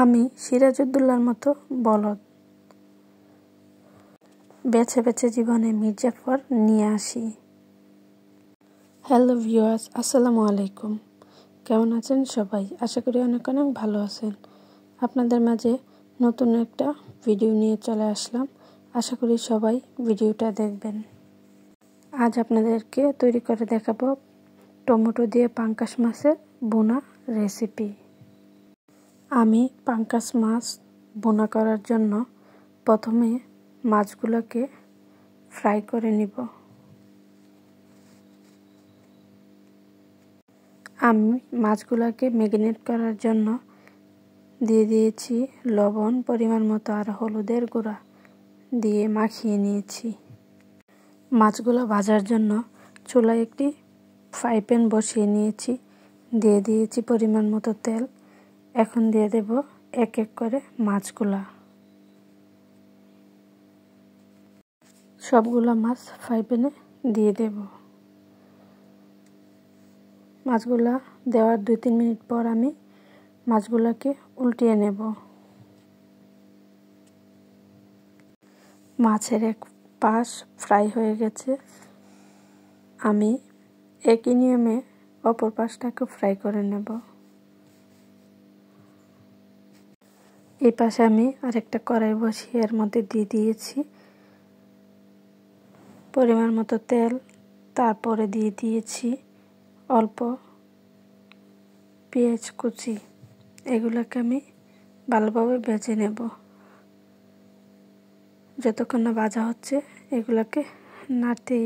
আমি সিরাজউদ্দৌলার মতো বলদ বেছে বেছে জীবনে মির্জাফর নিয়ে আসি। হ্যালো ভিউয়ার্স, আসসালামু আলাইকুম। কেমন আছেন সবাই? আশা করি অনেক অনেক ভালো আছেন। আপনাদের মাঝে নতুন একটা ভিডিও নিয়ে চলে আসলাম। আশা করি সবাই ভিডিওটা দেখবেন। আজ আপনাদেরকে তৈরি করে দেখাবো টমেটো দিয়ে পাঙ্গাস মাছের বোনা রেসিপি। আমি পাঙ্গাস মাছ বোনা করার জন্য প্রথমে মাছগুলোকে ফ্রাই করে নিব। আমি মাছগুলোকে ম্যারিনেট করার জন্য দিয়ে দিয়েছি লবণ পরিমাণ মতো আর হলুদের গুঁড়া দিয়ে মাখিয়ে নিয়েছি। মাছগুলো ভাজার জন্য চুলায় একটি ফ্রাই প্যান বসিয়ে নিয়েছি, দিয়ে দিয়েছি পরিমাণ মতো তেল। এখন দিয়ে দেব এক এক করে মাছগুলা। সবগুলা মাছ ফ্রাই প্যানে দিয়ে দেব। মাছগুলা দেওয়ার 2-3 মিনিট পর আমি মাছগুলাকে উল্টিয়ে নেব। মাছের এক পাশ ফ্রাই হয়ে গেছে, আমি একই নিয়মে অপর পাশটাকে ফ্রাই করে নেব। এই পাশে আমি আরেকটা কড়াই বসিয়ে এর মধ্যে দিয়ে দিয়েছি পরিমাণ মতো তেল। তারপরে দিয়ে দিয়েছি অল্প পেঁয়াজ কুচি। এগুলোকে আমি ভালোভাবে ভেজে নেব। যতক্ষণ না ভাজা হচ্ছে এগুলোকে নাড়তেই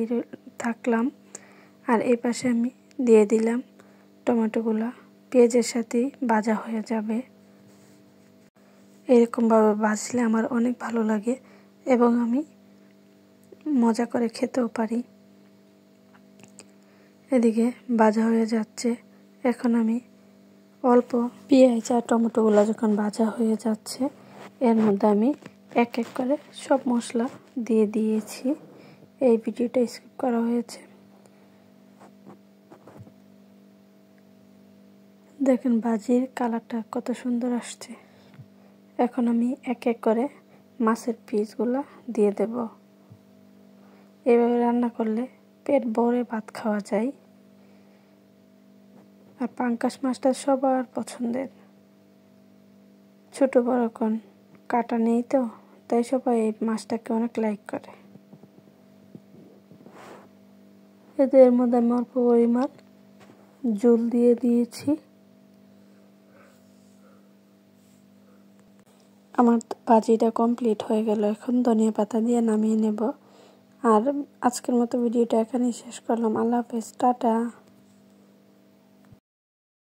থাকলাম। আর এই পাশে আমি দিয়ে দিলাম টমেটোগুলা, পেঁয়াজের সাথেই ভাজা হয়ে যাবে। এরকমভাবে ভাজলে আমার অনেক ভালো লাগে এবং আমি মজা করে খেতেও পারি। এদিকে ভাজা হয়ে যাচ্ছে। এখন আমি অল্প পেঁয়াজ আর টমেটোগুলো যখন ভাজা হয়ে যাচ্ছে এর মধ্যে আমি এক এক করে সব মশলা দিয়ে দিয়েছি। এই ভিডিওটা স্কিপ করা হয়েছে। দেখেন ভাজির কালারটা কত সুন্দর আসছে। এখন আমি এক এক করে মাছের পিসগুলো দিয়ে দেব। এভাবে রান্না করলে পেট ভরে ভাত খাওয়া যায়। আর পাঙ্গাস মাছটা সবার পছন্দের। ছোট বড় কোন কাটা নেই তো, তাই সবাই এই মাছটাকে অনেক লাইক করে। এদের মধ্যে আমি অল্প পরিমাণ ঝোল দিয়ে দিয়েছি। আমার ভাজিটা কমপ্লিট হয়ে গেল। এখন ধনিয়া পাতা দিয়ে নামিয়ে নেব। আর আজকের মতো ভিডিওটা এখানেই শেষ করলাম। আল্লাহ হাফেজ, টাটা।